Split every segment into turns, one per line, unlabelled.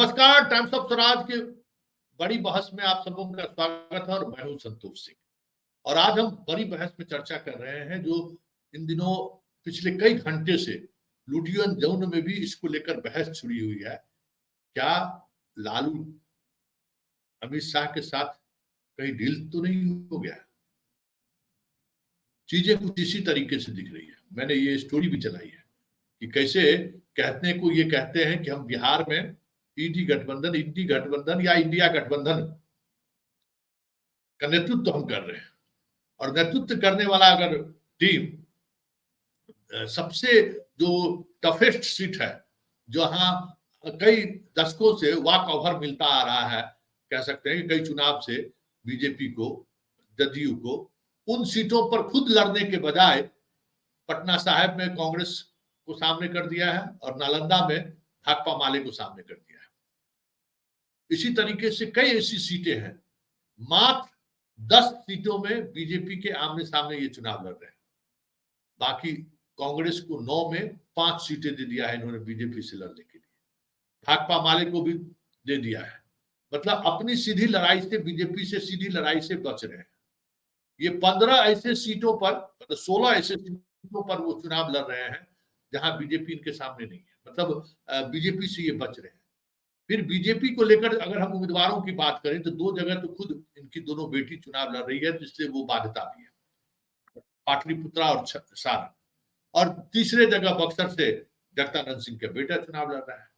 नमस्कार, times of Swaraj के बड़ी बहस में आप सबों का स्वागत है और मैं हूं संतोष सिंह। और आज हम बड़ी बहस में चर्चा कर रहे हैं जो इन दिनों पिछले कई घंटे से लुटियन जौन में भी इसको लेकर बहस छुड़ी हुई है। क्या लालू अमित शाह के साथ कहीं डील तो नहीं हो गया? चीजें कुछ इसी तरीके से दिख रही है। मैंने ये स्टोरी भी चलाई है कि कैसे ये कहते हैं कि हम बिहार में इंडी गठबंधन या इंडिया गठबंधन का नेतृत्व हम कर रहे हैं, और नेतृत्व करने वाला अगर टीम सबसे जो टफेस्ट सीट है, जहां कई दशकों से वॉक ओवर मिलता आ रहा है, कह सकते हैं कि कई चुनाव से बीजेपी को, जदयू को, उन सीटों पर खुद लड़ने के बजाय पटना साहिब में कांग्रेस को सामने कर दिया है और नालंदा में भाकपा माले को सामने कर दिया है। इसी तरीके से कई ऐसी सीटें हैं, मात्र 10 सीटों में बीजेपी के आमने सामने ये चुनाव लड़ रहे हैं। बाकी कांग्रेस को 9 में 5 सीटें दे दिया है इन्होंने बीजेपी से लड़ने के लिए, भाकपा माले को भी दे दिया है। मतलब अपनी सीधी लड़ाई से, बीजेपी से सीधी लड़ाई से बच रहे हैं। ये 15 ऐसे सीटों पर, मतलब 16 ऐसे सीटों पर वो चुनाव लड़ रहे हैं जहां बीजेपी इनके सामने नहीं है, मतलब बीजेपी से ये बच रहे हैं। फिर बीजेपी को लेकर अगर हम उम्मीदवारों की बात करें तो 2 जगह तो खुद इनकी दोनों बेटी चुनाव लड़ रही है, जिससे वो बाध्यता भी है, पाटलिपुत्रा और सारण। और तीसरे जगह बक्सर से जगदानंद सिंह का बेटा चुनाव लड़ रहा है,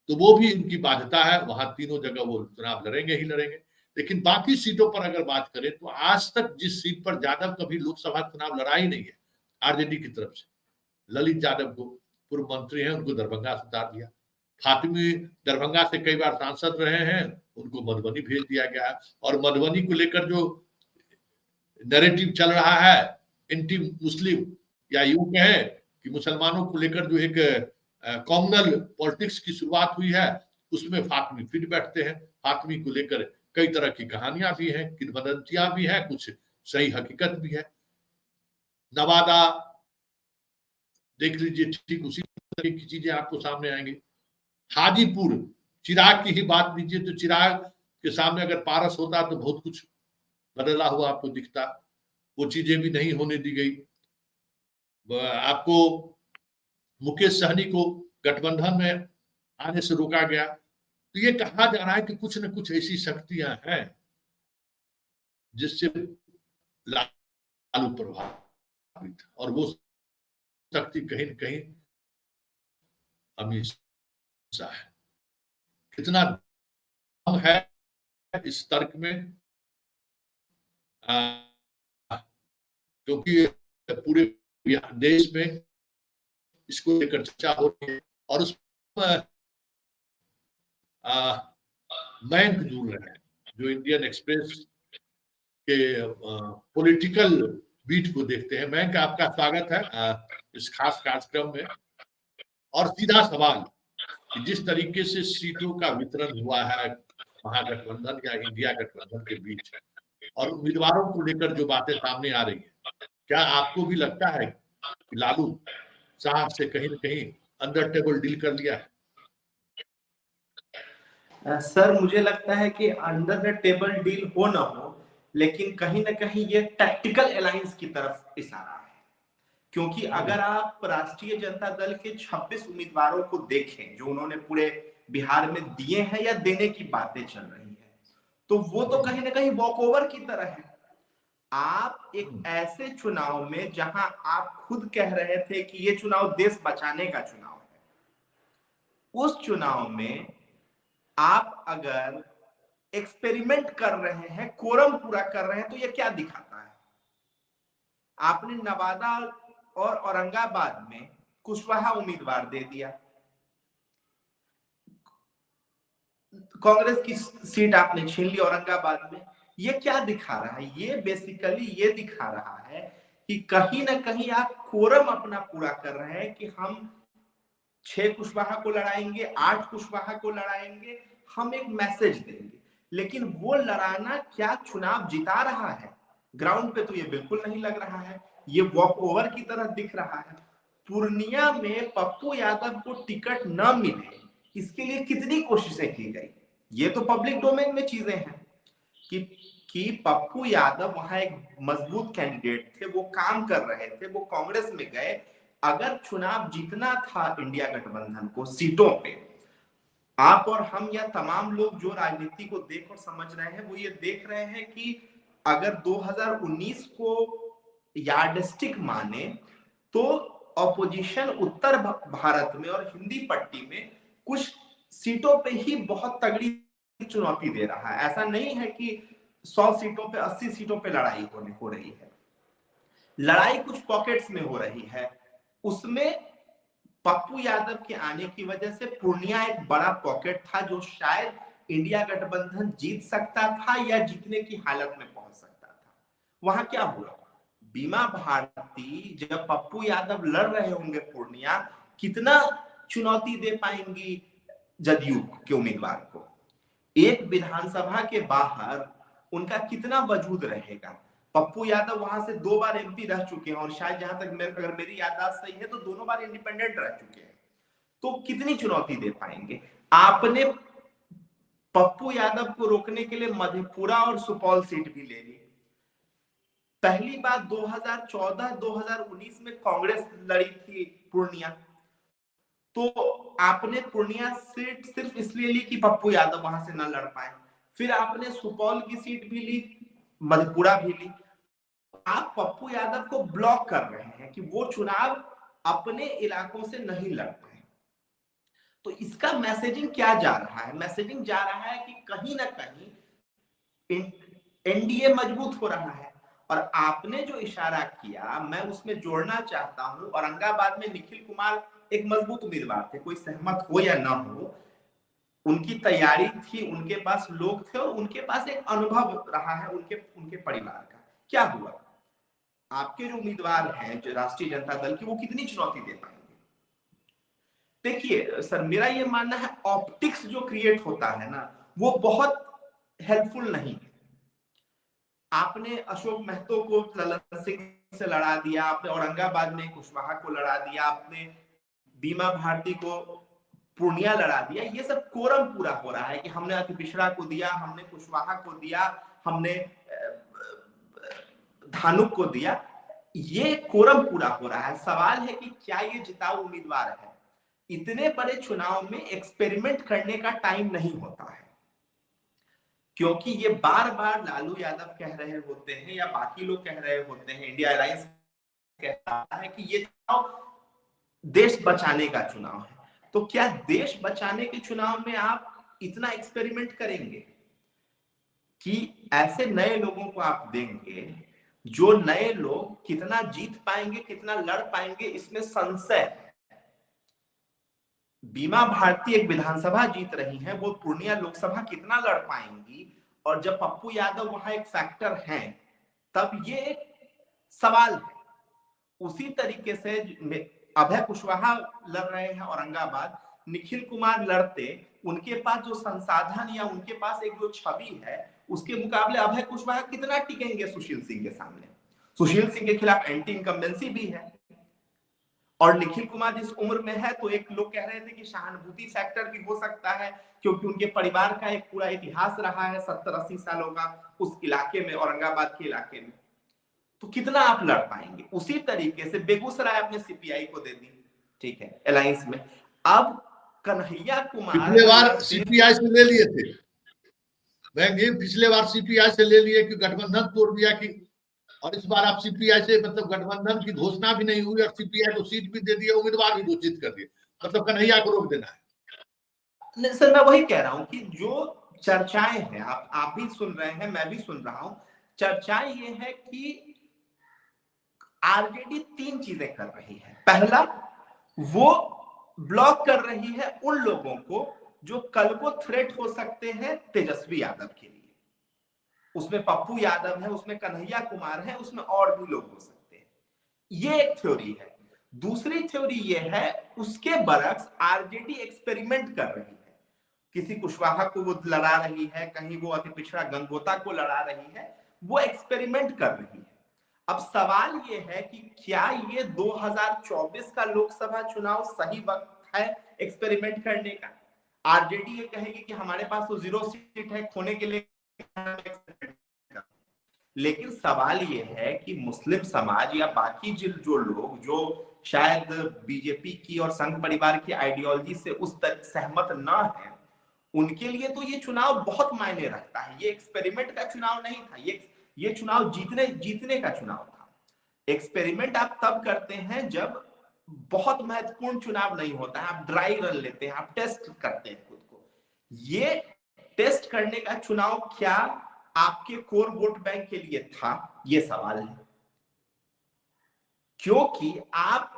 तो वो भी इनकी बाध्यता है, वहां तीनों जगह वो चुनाव लड़ेंगे ही लड़ेंगे। लेकिन बाकी सीटों पर अगर बात करें तो आज तक जिस सीट पर यादव कभी लोकसभा चुनाव लड़ा ही नहीं है आरजेडी की तरफ से, ललित यादव को, पूर्व मंत्री हैं, उनको दरभंगा से उतार दिया। फातिमी दरभंगा से कई बार सांसद रहे हैं, उनको मधुबनी भेज दिया गया। और मधुबनी को लेकर जो नैरेटिव चल रहा है, एंटी मुस्लिम, या यूं कहें कि मुसलमानों को लेकर जो एक कॉम्युनल पॉलिटिक्स की शुरुआत हुई है, उसमें फातिमी फिर बैठते हैं। फातिमी को लेकर कई तरह की कहानियां भी हैं, किंवदंतियां भी हैं, कुछ सही हकीकत भी है। नवादा देख लीजिए, ठीक उसी तरह की चीजें आपको सामने आएंगी। हाजीपुर, चिराग की ही बात लीजिए तो चिराग के सामने अगर पारस होता तो बहुत कुछ बदला हुआ आपको दिखता, वो चीजें भी नहीं होने दी गई। आपको मुकेश सहनी को गठबंधन में आने से रोका गया। तो ये कहा जा रहा है कि कुछ न कुछ ऐसी शक्तियां हैं जिससे लालू प्रभावित, और वो शक्ति कहीं न कहीं अमित शाह है। कितना दम है इस तर्क में, क्योंकि पूरे देश में इसको लेकर चर्चा हो रही है, और उस बैंक जुड़ रहे हैं जो इंडियन एक्सप्रेस के पॉलिटिकल बीट को देखते हैं। बैंक, आपका स्वागत है इस खास कार्यक्रम में। और सीधा सवाल कि जिस तरीके से सीटों का वितरण हुआ है महागठबंधन या इंडिया गठबंधन के बीच, और उम्मीदवारों को लेकर जो बातें सामने आ रही है, क्या आपको भी लगता है कि लालू साहब से कहीं न कहीं अंडर टेबल डील कर लिया है?
सर, मुझे लगता है कि अंडर द टेबल डील हो ना हो, लेकिन कहीं ना कहीं ये टैक्टिकल अलायंस की तरफ इशारा है। क्योंकि अगर आप राष्ट्रीय जनता दल के 26 उम्मीदवारों को देखें जो उन्होंने पूरे बिहार में दिए हैं या देने की बातें चल रही है, तो वो तो कहीं ना कहीं वॉकओवर की तरह है। आप एक ऐसे चुनाव में जहां आप खुद कह रहे थे कि ये चुनाव देश बचाने का चुनाव है, उस चुनाव में आप अगर एक्सपेरिमेंट कर रहे हैं, कोरम पूरा कर रहे हैं, तो ये क्या दिखाता है? आपने नवादा और औरंगाबाद में कुशवाहा उम्मीदवार दे दिया, कांग्रेस की सीट आपने छीन ली औरंगाबाद में। ये क्या दिखा रहा है? ये बेसिकली ये दिखा रहा है कि कहीं ना कहीं आप कोरम अपना पूरा कर रहे हैं कि हम 6 कुशवाहा को लड़ाएंगे, 8 कुशवाहा को लड़ाएंगे, हम एक मैसेज देंगे। लेकिन वो लड़ाना क्या चुनाव जिता रहा है? ग्राउंड पे तो ये बिल्कुल नहीं लग रहा है, ये वॉक ओवर की तरह दिख रहा है। पूर्णिया में पप्पू यादव को टिकट न मिले, इसके लिए कितनी कोशिशें की गई, ये तो पब्लिक डोमेन में चीजें हैं कि पप्पू यादव वहां एक मजबूत कैंडिडेट थे, वो काम कर रहे थे, वो कांग्रेस में गए। अगर चुनाव जीतना था इंडिया गठबंधन को सीटों पे, आप और हम या तमाम लोग जो राजनीति को देख और समझ रहे हैं वो ये देख रहे हैं कि अगर 2019 को यार्डस्टिक माने तो ऑपोजिशन उत्तर भारत में और हिंदी पट्टी में कुछ सीटों पे ही बहुत तगड़ी चुनौती दे रहा है। ऐसा नहीं है कि 100 सीटों पे 80 सीटों पे लड़ाई हो रही है, लड़ाई कुछ पॉकेट्स में हो रही है। उसमें पप्पू यादव के आने की वजह से पूर्णिया एक बड़ा पॉकेट था जो शायद इंडिया गठबंधन जीत सकता था या जीतने की हालत में पहुंच सकता था। वहां क्या हुआ, बीमा भारती जब पप्पू यादव लड़ रहे होंगे पूर्णिया, कितना चुनौती दे पाएंगी जदयू के उम्मीदवार को, एक विधानसभा के बाहर उनका कितना वजूद रहेगा। पप्पू यादव वहां से 2 बार एमपी रह चुके हैं और शायद जहां तक अगर मेरी याददाश्त सही है तो दोनों बार इंडिपेंडेंट रह चुके हैं, तो कितनी चुनौती दे पाएंगे। आपने पप्पू यादव को रोकने के लिए मधेपुरा और सुपौल सीट भी ले ली। पहली बार 2014-2019 में कांग्रेस लड़ी थी पूर्णिया, तो आपने पूर्णिया सीट सिर्फ इसलिए ली कि पप्पू यादव वहां से न लड़ पाए। फिर आपने सुपौल की सीट भी ली, मधेपुरा भी ली। आप पप्पू यादव को ब्लॉक कर रहे हैं कि वो चुनाव अपने इलाकों से नहीं लड़ पाए। तो इसका मैसेजिंग क्या जा रहा है, मैसेजिंग जा रहा है कि कहीं ना कहीं एनडीए मजबूत हो रहा है। और आपने जो इशारा किया मैं उसमें जोड़ना चाहता हूं, औरंगाबाद में निखिल कुमार एक मजबूत उम्मीदवार थे, कोई सहमत हो या ना हो, उनकी तैयारी थी, उनके पास लोग थे और उनके पास एक अनुभव रहा है उनके परिवार का। क्या हुआ, आपके जो उम्मीदवार हैं जो राष्ट्रीय जनता दल की, वो कितनी चुनौती दे पाएंगे। देखिए सर, मेरा ये मानना है ऑप्टिक्स जो क्रिएट होता है ना, वो बहुत हेल्पफुल नहीं है। आपने अशोक महतो को ललन सिंह से लड़ा दिया, आपने औरंगाबाद में कुशवाहा को लड़ा दिया, आपने बीमा भारती को पूर्णिया लड़ा दिया। ये सब कोरम पूरा हो रहा है कि हमने अति पिछड़ा को दिया, हमने कुशवाहा को दिया, हमने धानुक को दिया। ये कोरम पूरा हो रहा है। सवाल है कि क्या ये जिताऊ उम्मीदवार है। इतने बड़े चुनाव में एक्सपेरिमेंट करने का टाइम नहीं होता है, क्योंकि ये बार बार लालू यादव कह रहे होते हैं या बाकी लोग कह रहे होते हैं, इंडिया अलायंस कहता है कि ये चुनाव देश बचाने का चुनाव है। तो क्या देश बचाने के चुनाव में आप इतना एक्सपेरिमेंट करेंगे कि ऐसे नए लोगों को आप देंगे, जो नए लोग कितना जीत पाएंगे, कितना लड़ पाएंगे, इसमें संशय है। बीमा भारती एक विधानसभा जीत रही है, वो पूर्णिया लोकसभा कितना लड़ पाएंगी, और जब पप्पू यादव वहां एक फैक्टर हैं, तब ये एक सवाल है। उसी तरीके से अभय कुशवाहा लड़ रहे हैं औरंगाबाद, निखिल कुमार लड़ते, उनके पास जो संसाधन या उनके पास एक जो छवि है, उसके मुकाबले अभय कुशवाहा कितना टिकेंगे सुशील सिंह के सामने। सुशील सिंह के खिलाफ एंटी इनकम्बेंसी भी है, और निखिल कुमार जिस उम्र में है, तो एक लोग कह रहे थे कि सहानुभूति फैक्टर भी हो सकता है, क्योंकि उनके परिवार का एक पूरा इतिहास रहा है 70-80 सालों का उस इलाके में, औरंगाबाद के इलाके में। तो कितना आप लड़ पाएंगे। उसी तरीके से बेगूसराय अपने सीपीआई को दे दी, ठीक है, अलायंस में। अब कन्हैया कुमार
पिछले बार सीपीआई से ले लिए थे, पिछले बार सीपीआई से ले लिए कि गठबंधन तोड़ दिया कि, और इस बार आप सीपीआई से मतलब गठबंधन की घोषणा भी नहीं हुई और सीपीआई को सीट भी दे दिया, उम्मीदवार भी घोषित कर दिए, मतलब कन्हैया को रोक देना है।
सर मैं वही कह रहा हूं कि जो चर्चाएं हैं, आप भी सुन रहे हैं, मैं भी सुन रहा हूं, चर्चाएं ये है कि आरजेडी 3 चीजें कर रही है। पहला, वो ब्लॉक कर रही है उन लोगों को जो कल को थ्रेट हो सकते हैं तेजस्वी यादव के लिए। उसमें पप्पू यादव है, उसमें कन्हैया कुमार है, उसमें और भी लोग हो सकते हैं। ये एक थ्योरी है। दूसरी थ्योरी ये है, उसके बरक्स आरजेडी एक्सपेरिमेंट कर रही है, किसी कुशवाहा को वो लड़ा रही है, कहीं वो अति पिछड़ा गंगोता को लड़ा रही है, वो एक्सपेरिमेंट कर रही है। अब सवाल ये है कि क्या ये 2024 का लोकसभा चुनाव सही वक्त है एक्सपेरिमेंट करने का। आरजेडी ये कहेगी कि हमारे पास तो 0 सीट है, खोने के लिए। लेकिन सवाल ये है कि मुस्लिम समाज या बाकी जो लोग जो शायद बीजेपी की और संघ परिवार की आइडियोलॉजी से उस तक सहमत न है, उनके लिए तो ये चुनाव बहुत मायने रखता है। ये एक्सपेरिमेंट का चुनाव नहीं था, ये चुनाव जीतने का चुनाव था। एक्सपेरिमेंट आप तब करते हैं जब बहुत महत्वपूर्ण चुनाव नहीं होता है, आप ड्राई रन लेते हैं, आप टेस्ट करते हैं खुद को। ये टेस्ट करने का चुनाव क्या आपके कोर वोट बैंक के लिए था, ये सवाल है। क्योंकि आप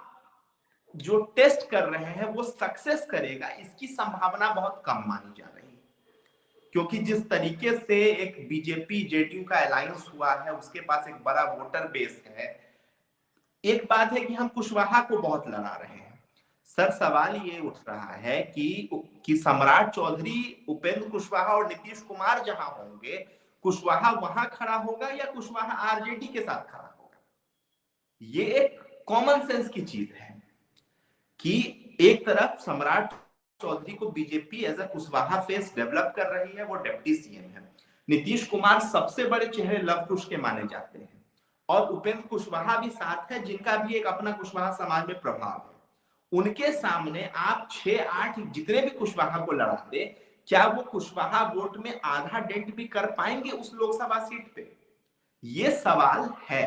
जो टेस्ट कर रहे हैं वो सक्सेस करेगा, इसकी संभावना बहुत कम मानी जा रही है। क्योंकि जिस तरीके से एक बीजेपी जेडीयू का अलायंस हुआ है, उसके पास एक बड़ा वोटर बेस है। एक बात है कि हम कुशवाहा को बहुत लड़ा रहे हैं। सर, सवाल ये उठ रहा है कि सम्राट चौधरी, उपेंद्र कुशवाहा और नीतीश कुमार जहां होंगे, कुशवाहा वहां खड़ा होगा या कुशवाहा आरजेडी के साथ खड़ा होगा? ये एक कॉमन सेंस की चीज है कि एक तरफ सम्राट चौधरी को BJP as a Kushwaha face develop कर रही है, वो डिप्टी सीएम है। नीतीश कुमार सबसे बड़े चेहरे लव कुश के माने जाते हैं, और उपेंद्र कुशवाहा भी साथ है, जिनका भी एक अपना कुशवाहा समाज में प्रभाव है। उनके सामने आप 6-8 जितने भी कुशवाहा को लड़ा दे, क्या वो कुशवाहा वोट में आधा डेंट भी कर पाएंगे उस लोकसभा सीट पे? ये सवाल है,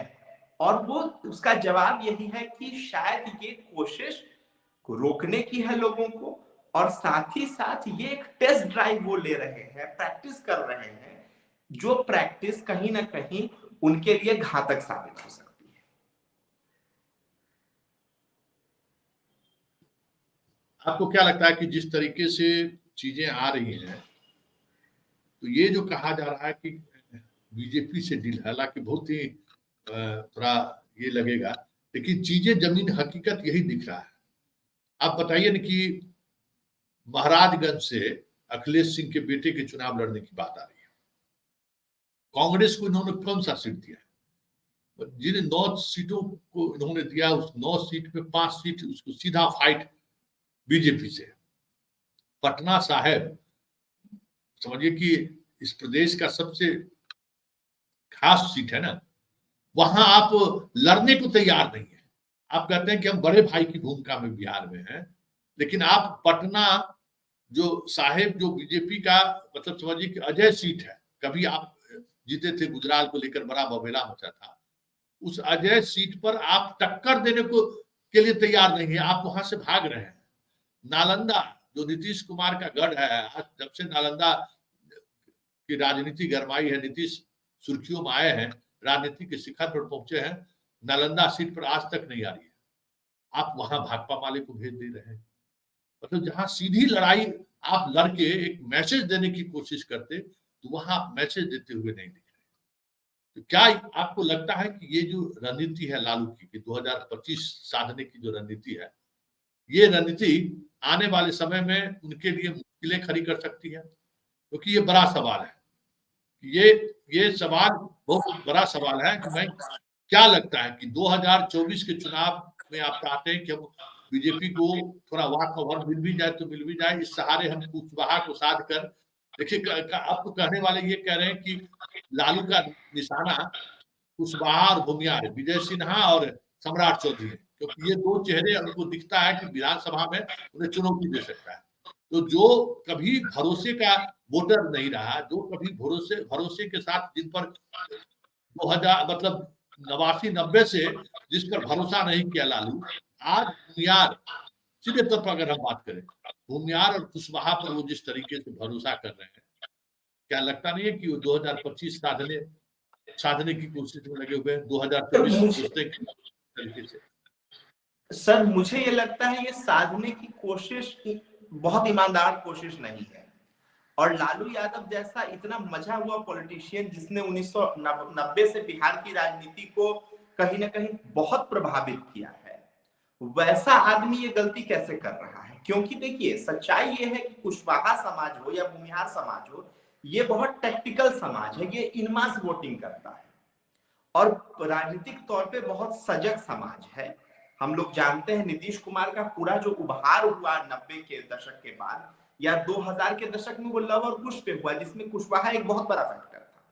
और वो उसका जवाब यही है कि शायद ये कोशिश को रोकने की है लोगों को, और साथ ही साथ ये एक टेस्ट ड्राइव वो ले रहे हैं, प्रैक्टिस कर रहे हैं, जो प्रैक्टिस कहीं ना कहीं उनके लिए घातक साबित हो सकती है।
आपको क्या लगता है कि जिस तरीके से चीजें आ रही हैं, तो ये जो कहा जा रहा है कि बीजेपी से डील, हालांकि बहुत ही थोड़ा ये लगेगा, लेकिन चीजें जमीन हकीकत यही दिख रहा है। आप बताइए ना कि महाराजगंज से अखिलेश सिंह के बेटे के चुनाव लड़ने की बात आ रही है। कांग्रेस को इन्होंने कौन सा सीट दिया? जिन 9 सीटों को इन्होंने दिया, उस 9 सीट में 5 सीट उसको सीधा फाइट बीजेपी से। पटना साहिब समझिए कि इस प्रदेश का सबसे खास सीट है ना, वहां आप लड़ने को तैयार नहीं है। आप कहते हैं कि हम बड़े भाई की भूमिका में बिहार में हैं, लेकिन आप पटना जो साहेब, जो बीजेपी का मतलब समझिए कि अजय सीट है, कभी आप जीते थे, गुजराल को लेकर बड़ा बबेला मचा था, उस अजय सीट पर आप टक्कर देने को के लिए तैयार नहीं है, आप वहां से भाग रहे हैं। नालंदा जो नीतीश कुमार का गढ़ है, आज जब से नालंदा की राजनीति गरमाई है, नीतीश सुर्खियों में आए हैं, राजनीति के शिखर पर पहुंचे हैं, नालंदा सीट पर आज तक नहीं आ रही है। आप वहां भाकपा माले को भेज दे रहे हैं। मतलब जहां सीधी लड़ाई आप लड़के एक मैसेज देने की कोशिश करते, तो वहां आप मैसेज देते हुए नहीं दिख रहे। तो क्या आपको लगता है कि ये जो रणनीति है लालू की, कि 2025 साधने की जो रणनीति है, ये रणनीति आने वाले समय में उनके लिए मुश्किलें खड़ी कर सकती है? क्योंकि ये बड़ा सवाल है। ये सवाल बहुत बड़ा सवाल है कि मैं क्या लगता है कि 2024 के चुनाव में आप चाहते हैं कि हम बीजेपी को थोड़ा वॉक ओवर मिल भी जाए तो मिल भी जाए, इस सहारे हम कुशवाहा को साध कर देखिए। आप तो कहने वाले ये कह रहे हैं कि लालू का निशाना कुशवाहा और भूमियार है, विजय सिन्हा और सम्राट चौधरी है, क्योंकि ये 2 चेहरे उनको दिखता है कि विधानसभा में उन्हें चुनौती दे सकता है। तो जो कभी भरोसे का वोटर नहीं रहा, जो कभी भरोसे के साथ जिन पर 2000 मतलब 89-90 से जिस पर भरोसा नहीं किया लालू, आज भूमियार, सीधे तौर पर अगर हम बात करें, भूमियार और कुशवाहा पर वो जिस तरीके से भरोसा कर रहे हैं, क्या लगता नहीं है कि वो 2025 साधने की कोशिश में लगे हुए हैं, 2024 सोचते हैं तरीके से?
सर, मुझे ये लगता है ये साधने की कोशिश बहुत ईमानदार कोशिश नहीं है। और लालू यादव जैसा इतना मजा हुआ पॉलिटिशियन, जिसने 1990 से बिहार की राजनीति को कहीं ना कहीं बहुत प्रभावित किया है, वैसा आदमी ये गलती कैसे कर रहा है? क्योंकि देखिए, सच्चाई ये है कि कुशवाहा समाज हो या भूमिहार समाज हो, ये बहुत टेक्टिकल समाज है, ये इनमास वोटिंग करता है और राजनीतिक तौर पे बहुत सजग समाज है। हम लोग जानते हैं नीतीश कुमार का पूरा जो उभार हुआ 90 के दशक के बाद, या 2000 के दशक में वो लव और कुश पे हुआ, जिसमें कुशवाहा एक बहुत बड़ा फैक्टर था।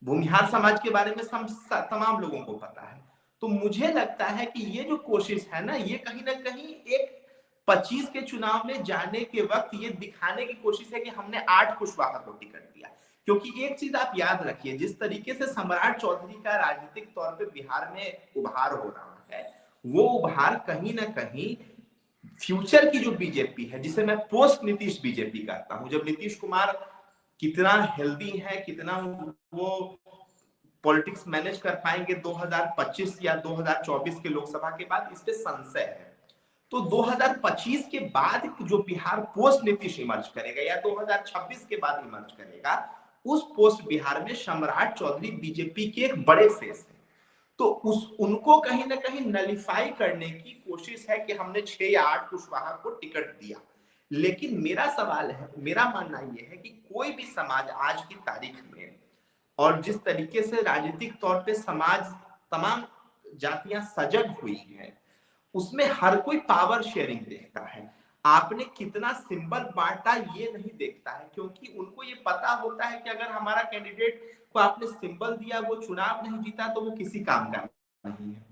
भूमिहार समाज के बारे में तमाम लोगों को पता है। तो मुझे लगता है कि ये जो कोशिश है ना, ये कहीं ना कहीं एक 25 के चुनाव में जाने के वक्त ये दिखाने की कोशिश है कि हमने 8 कुशवाहा को टिकट दिया। क्योंकि एक चीज आप याद रखिए, जिस तरीके से सम्राट चौधरी का राजनीतिक तौर पे बिहार में उभार हो रहा है, वो उभार कहीं ना कहीं फ्यूचर की जो बीजेपी है, जिसे मैं पोस्ट नीतीश बीजेपी कहता हूं, जब नीतीश कुमार कितना हेल्दी है, कितना वो पॉलिटिक्स मैनेज कर पाएंगे 2025 या 2024 के लोकसभा के बाद, इस पे संशय है। तो 2025 के बाद जो बिहार पोस्ट नीतीश इमर्ज करेगा या 2026 के बाद इमर्ज करेगा, उस पोस्ट बिहार में सम्राट चौधरी बीजेपी के एक बड़े फेस है। तो उनको कहीं ना कहीं नलिफाई करने की कोशिश है कि हमने 6 या 8 कुशवाहा को टिकट दिया। लेकिन मेरा सवाल है, मेरा मानना यह है कि कोई भी समाज आज की तारीख में, और जिस तरीके से राजनीतिक तौर पे समाज, तमाम जातियां सजग हुई हैं, उसमें हर कोई पावर शेयरिंग देखता है। आपने कितना सिंबल बांटा ये नहीं देखता है, क्योंकि उनको ये पता होता है कि अगर हमारा कैंडिडेट को आपने सिंबल दिया, वो चुनाव नहीं जीता, तो वो किसी काम का नहीं है।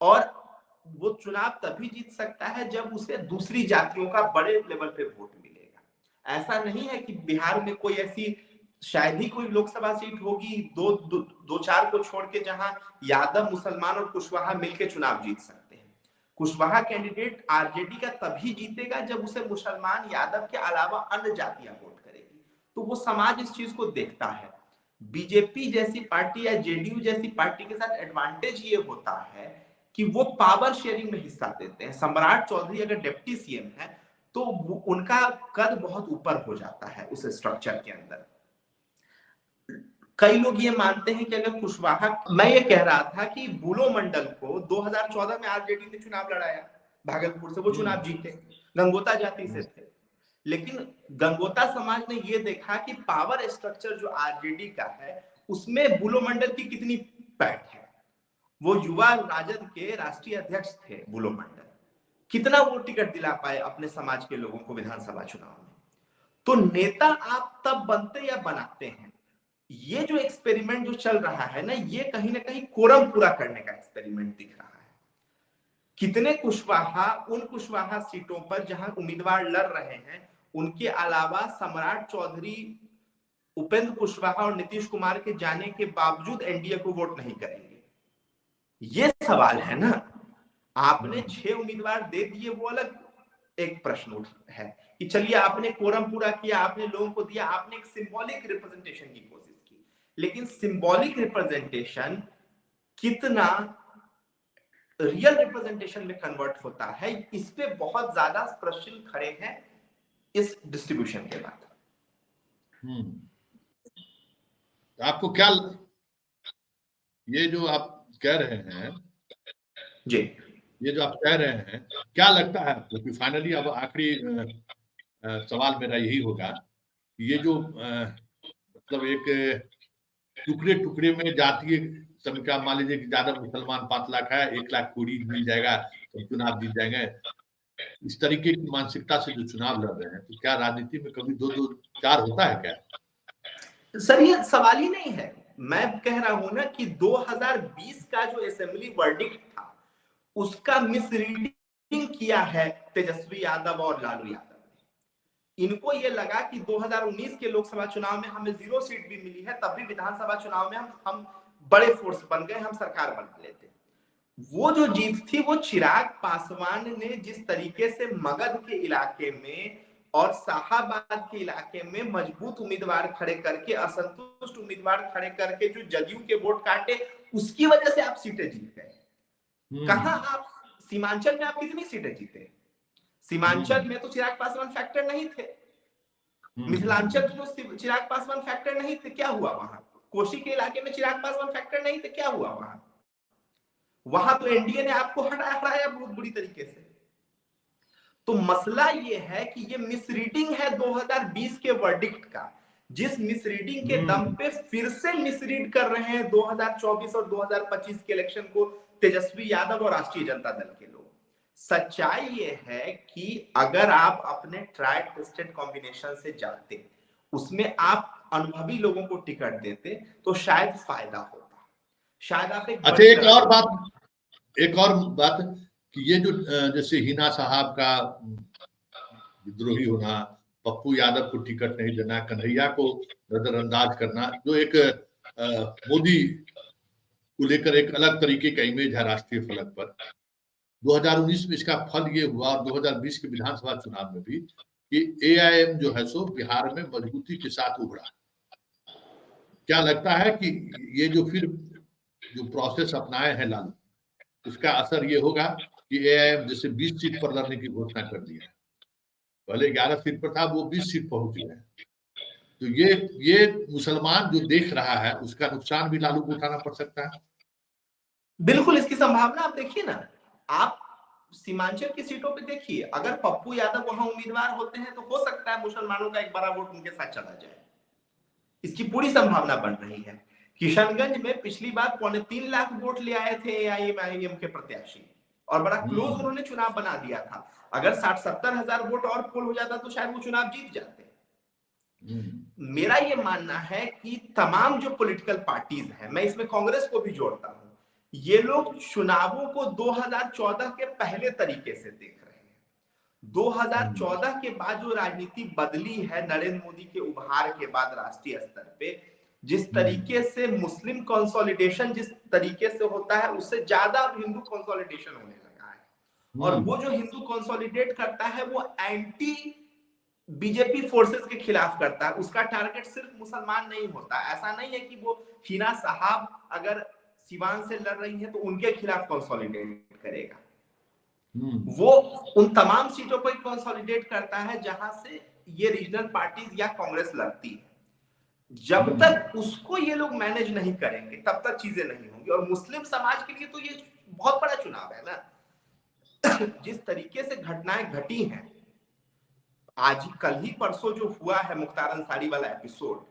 और वो चुनाव तभी जीत सकता है जब उसे दूसरी जातियों का बड़े लेवल पे वोट मिलेगा। ऐसा नहीं है कि बिहार में कोई ऐसी, शायद ही कोई लोकसभा सीट होगी दो चार को छोड़ के जहां यादव, मुसलमान और कुशवाहा मिलकर चुनाव जीत सकते हैं। कुशवाहा कैंडिडेट आरजेडी का तभी जीतेगा जब उसे मुसलमान, यादव के अलावा अन्य जातियां वोट करेगी। तो वो समाज इस चीज को देखता है। बीजेपी जैसी पार्टी या जेडीयू जैसी पार्टी के साथ एडवांटेज ये होता है कि वो पावर शेयरिंग में हिस्सा देते हैं। सम्राट चौधरी अगर डिप्टी सीएम है तो उनका कद बहुत ऊपर हो जाता है उस स्ट्रक्चर के अंदर। कई लोग ये मानते हैं कि अगर कुशवाहा, मैं ये कह रहा था कि बुलो मंडल को 2014 में आरजेडी ने चुनाव लड़ाया भागलपुर से, वो चुनाव जीते, गंगोता जाति से थे। लेकिन गंगोता समाज ने ये देखा कि पावर स्ट्रक्चर जो आरजेडी का है उसमें बुलो मंडल की कितनी पैठ है। वो युवा राजद के राष्ट्रीय अध्यक्ष थे बुलो मंडल, कितना वो टिकट दिला पाए अपने समाज के लोगों को विधानसभा चुनाव में। तो नेता आप तब बनते या बनाते हैं। ये जो एक्सपेरिमेंट जो चल रहा है ना, ये कहीं ना कहीं कोरम पूरा करने का एक्सपेरिमेंट दिख रहा है। कितने कुशवाहा उन कुशवाहा सीटों पर जहां उम्मीदवार लड़ रहे हैं, उनके अलावा सम्राट चौधरी, उपेंद्र कुशवाहा और नीतीश कुमार के जाने के बावजूद एनडीए को वोट नहीं करेंगे, ये सवाल है ना। आपने 6 उम्मीदवार दे दिए, वो अलग एक प्रश्न है कि चलिए आपने कोरम पूरा किया, आपने लोगों को दिया, आपने एक सिंबॉलिक रिप्रेजेंटेशन की कोशिश की। लेकिन सिंबॉलिक रिप्रेजेंटेशन कितना रियल रिप्रेजेंटेशन में कन्वर्ट होता है, इस पे बहुत ज्यादा प्रश्न खड़े हैं इस डिस्ट्रीब्यूशन के बाद।
आपको क्या, ये जो आप कह रहे हैं
जी,
ये जो आप कह रहे हैं, क्या लगता है आपको कि फाइनली, अब आखिरी सवाल मेरा यही होगा, ये जो मतलब एक टुकड़े टुकड़े में जातीय समीकरण, मान लीजिए कि ज्यादा मुसलमान 5 लाख है, 1 लाख कोड़ी मिल जाएगा तो चुनाव जीत जाएंगे, इस तरीके की मानसिकता से जो चुनाव लड़ रहे हैं, तो क्या राजनीति में कभी 2-2-4 होता है क्या?
सर ये सवाल ही नहीं है। मैं कह रहा हूं ना कि 2020 का जो असेंबली वर्डिक्ट था, उसका मिसरीडिंग किया है तेजस्वी यादव और लालू यादव ने। इनको ये लगा कि 2019 के लोकसभा चुनाव में हमें 0 सीट भी मिली है, तब भी विधानसभा चुनाव में हम बड़े फोर्स बन गए, हम सरकार बना लेते। वो जो जीत थी, वो चिराग पासवान ने जिस तरीके से मगध के इलाके में और शाहाबाद के इलाके में मजबूत उम्मीदवार खड़े करके, असंतुष्ट उम्मीदवार खड़े करके जो जदयू के वोट काटे, उसकी वजह से आप सीटें जीत गए। कहां आप सीमांचल में आप कितनी सीटें जीते? सीमांचल में तो चिराग पासवान फैक्टर नहीं थे। मिथिलांचल में तो चिराग पासवान फैक्टर नहीं थे, क्या हुआ वहां? कोशी के इलाके में चिराग पासवान फैक्टर नहीं थे, क्या हुआ वहां? वहां तो एनडीए ने आपको हराया बहुत बुरी तरीके से। तो मसला ये है कि ये मिसरीडिंग है 2020 के वर्डिक्ट का, जिस मिसरीडिंग के दम पे फिर से मिसरीड कर रहे हैं 2024 और 2025 के इलेक्शन को तेजस्वी यादव और राष्ट्रीय जनता दल के लोग। सच्चाई ये है कि अगर आप अपने ट्राइड टेस्टेड कॉम्बिनेशन से जाते, उसमें आप अनुभवी लोगों को टिकट देते, तो शायद फायदा होता, शायद आप एक
अच्छा,
बड़ी
एक और बात कि ये जो जैसे हिना साहब का विद्रोही होना, पप्पू यादव को टिकट नहीं देना, कन्हैया को नजरअंदाज करना, जो एक मोदी को लेकर एक अलग तरीके का इमेज है राष्ट्रीय फलक पर। 2019 में इसका फल ये हुआ और 2020 के विधानसभा चुनाव में भी कि एआईएम जो है सो बिहार में मजबूती के साथ उभरा। क्या लगता है कि ये जो फिर जो प्रोसेस अपनाए हैं लालू, उसका असर ये होगा कि एआईएम जैसे 20 सीट पर लड़ने की घोषणा कर दी है, पहले 11 सीट पर था, वो 20 सीट पहुंच गए हैं। तो ये मुसलमान जो देख रहा है उसका नुकसान भी लालू को उठाना पड़ सकता है।
बिल्कुल इसकी संभावना आप देखिए ना, आप सीमांचल की सीटों पे देखिए, अगर पप्पू यादव वहां उम्मीदवार होते हैं तो हो सकता है मुसलमानों का एक बड़ा वोट उनके साथ चला जाए, इसकी पूरी संभावना बन रही है। किशनगंज में पिछली बार 3.25 लाख वोट ले आए थे एआईएम के प्रत्याशी और बड़ा क्लोज उन्होंने चुनाव बना दिया था। अगर 60-70 हजार वोट और पोल हो जाता तो शायद वो चुनाव जीत जाते। मेरा ये मानना है कि तमाम जो पॉलिटिकल पार्टीज हैं, मैं इसमें कांग्रेस को भी जोड़ता हूं, ये लोग चुनावों को 2014 के पहले तरीके से देख रहे हैं। 2014 के बाद जो राजनीति बदली है नरेंद्र मोदी के उभार के बाद राष्ट्रीय स्तर पे, जिस तरीके से मुस्लिम कंसोलिडेशन जिस तरीके से होता है उससे ज्यादा हिंदू कंसोलिडेशन होने लगा है। और वो जो हिंदू कंसोलिडेट करता है वो एंटी बीजेपी फोर्सेस के खिलाफ करता है, उसका टारगेट सिर्फ मुसलमान नहीं होता। ऐसा नहीं है कि वो हिना साहब अगर सिवान से लड़ रही है तो उनके खिलाफ कंसोलिडेट करेगा, वो उन तमाम सीटों पर कंसोलिडेट करता है जहां से ये रीजनल पार्टीज या कांग्रेस लड़ती है। जब तक उसको ये लोग मैनेज नहीं करेंगे तब तक चीजें नहीं होंगी। और मुस्लिम समाज के लिए तो ये बहुत बड़ा चुनाव है ना। जिस तरीके से घटनाएं घटी हैं, आज कल ही परसों जो हुआ है मुख्तार अंसारी वाला एपिसोड,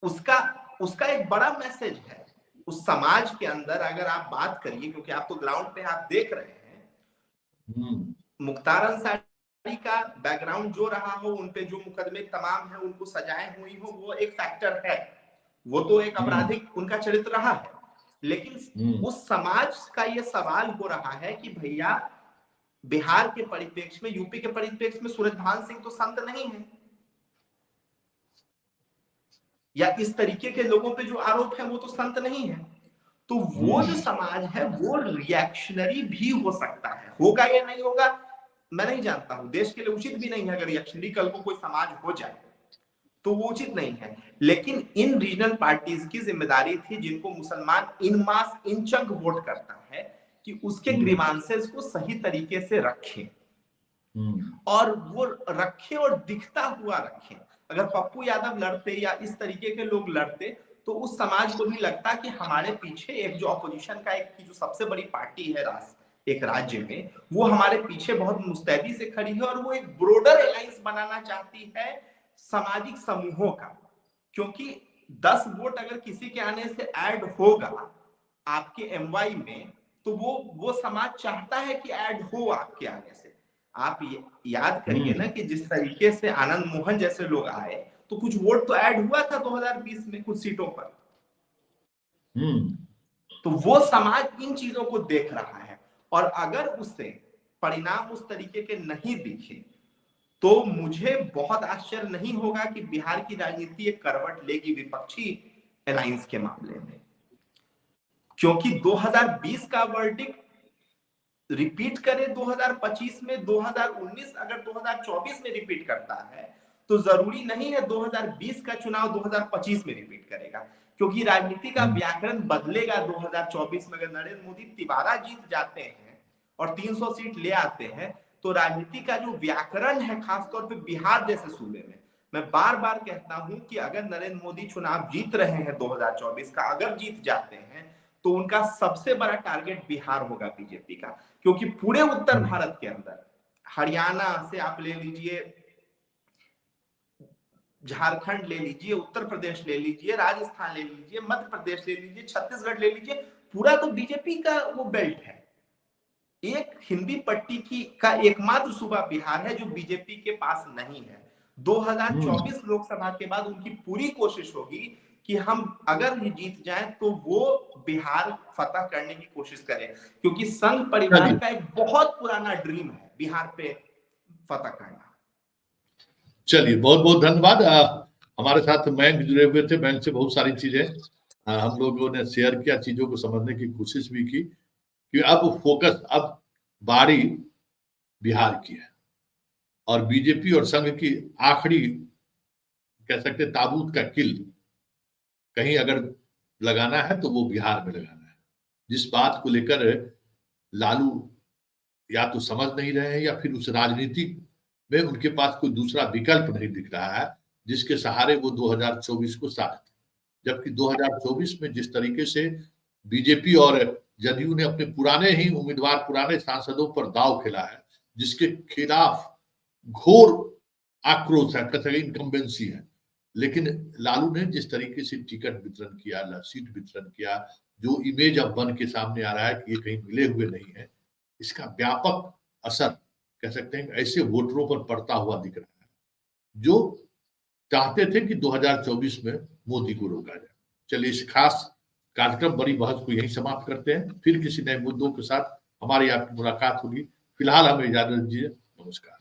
उसका एक बड़ा मैसेज है उस समाज के अंदर। अगर आप बात करिए, क्योंकि आप तो ग्राउंड पे आप देख रहे हैं, मुख्तार अंसारी का बैकग्राउंड जो रहा हो, उनपे जो मुकदमे तमाम है उनको सजाएं हुई हो, वो एक फैक्टर है, वो तो एक आपराधिक उनका चरित्र रहा है। लेकिन उस समाज का ये सवाल हो रहा है कि भैया बिहार के परिप्रेक्ष्य में, यूपी के परिप्रेक्ष्य में सूरजभान सिंह तो संत नहीं है, या इस तरीके के लोगों पे जो आरोप है वो तो संत नहीं है। तो वो जो समाज है वो रिएक्शनरी भी हो सकता है, होगा या नहीं होगा मैं नहीं जानता हूं, देश के लिए उचित भी नहीं है अगर रिएक्शनरी कल को कोई समाज हो जाए तो वो उचित नहीं है। लेकिन इन रीजनल पार्टीज की जिम्मेदारी थी, जिनको मुसलमान इन मास इन चंक वोट करता है, कि उसके ग्रीवांसेस को सही तरीके से रखें और वो रखे और दिखता हुआ रखें। अगर पप्पू यादव लड़ते या इस तरीके के लोग लड़ते तो उस समाज को भी लगता कि हमारे पीछे एक जो अपोजिशन का एक की जो सबसे बड़ी पार्टी है एक राज्य में, वो हमारे पीछे बहुत मुस्तैदी से खड़ी है और वो एक ब्रोडर अलायंस बनाना चाहती है सामाजिक समूहों का। क्योंकि 10 वोट अगर किसी के आने से ऐड होगा आपके एमवाई में, तो वो समाज चाहता है कि ऐड हो आपके आने से। आप याद करिए ना कि जिस तरीके से आनंद मोहन जैसे लोग आए तो कुछ वोट तो ऐड हुआ था 2020 में कुछ सीटों पर। तो वो समाज इन चीजों को देख रहा है और अगर उससे परिणाम उस तरीके के नहीं दिखे तो मुझे बहुत आश्चर्य नहीं होगा कि बिहार की राजनीति एक करवट लेगी विपक्षी अलायंस के मामले में। क्योंकि 2020 का वर्डिक्ट रिपीट करे 2025 में, 2019 अगर 2024 में रिपीट करता है तो जरूरी नहीं है 2020 का चुनाव 2025 में रिपीट करेगा, क्योंकि राजनीति का व्याकरण बदलेगा 2024 में। अगर नरेंद्र मोदी तिबारा जीत जाते हैं और 300 सीट ले आते हैं तो राजनीति का जो व्याकरण है खासतौर पे बिहार जैसे सूबे में, मैं बार बार कहता हूं कि अगर नरेंद्र मोदी चुनाव जीत रहे हैं 2024 का, अगर जीत जाते हैं तो उनका सबसे बड़ा टारगेट बिहार होगा बीजेपी का। क्योंकि पूरे उत्तर भारत के अंदर हरियाणा से आप ले लीजिए, झारखंड ले लीजिए, उत्तर प्रदेश ले लीजिए, राजस्थान ले लीजिए, मध्य प्रदेश ले लीजिए, छत्तीसगढ़ ले लीजिए, पूरा तो बीजेपी का वो बेल्ट है। एक हिंदी पट्टी की का एकमात्र सूबा बिहार है जो बीजेपी के पास नहीं है। 2024 लोकसभा के बाद उनकी पूरी कोशिश होगी कि हम अगर जीत जाएं तो वो बिहार फतह करने की कोशिश करें, क्योंकि संघ परिवार का एक बहुत पुराना ड्रीम है बिहार पे फतह करना।
चलिए, बहुत बहुत धन्यवाद। हमारे साथ बैंक जुड़े हुए थे, बैंक से बहुत सारी चीजें हम लोगों ने शेयर किया, चीजों को समझने की कोशिश भी की कि अब फोकस, अब बारी बिहार की है और बीजेपी और संघ की आखिरी, कह सकते ताबूत का किल कहीं अगर लगाना है तो वो बिहार में लगाना है। जिस बात को लेकर लालू या तो समझ नहीं रहे हैं या फिर उस राजनीति में उनके पास कोई दूसरा विकल्प नहीं दिख रहा है जिसके सहारे वो 2024 को साथ, जबकि 2024 में जिस तरीके से बीजेपी और जदयू ने अपने पुराने ही उम्मीदवार, पुराने सांसदों पर दांव खेला है, जिसके खिलाफ घोर आक्रोश है, कह सके इनकम्बेंसी है, लेकिन लालू ने जिस तरीके से टिकट वितरण किया, सीट वितरण किया, जो इमेज अब बन के सामने आ रहा है कि ये कहीं मिले हुए नहीं है, इसका व्यापक असर कह सकते हैं ऐसे वोटरों पर पड़ता हुआ दिख रहा है जो चाहते थे कि 2024 में मोदी को रोका जाए। चलिए, इस खास कार्यक्रम बड़ी बहस को यहीं समाप्त करते हैं, फिर किसी नए मुद्दों के साथ हमारी आपकी मुलाकात होगी। फिलहाल हमें इजाजत दीजिए, नमस्कार।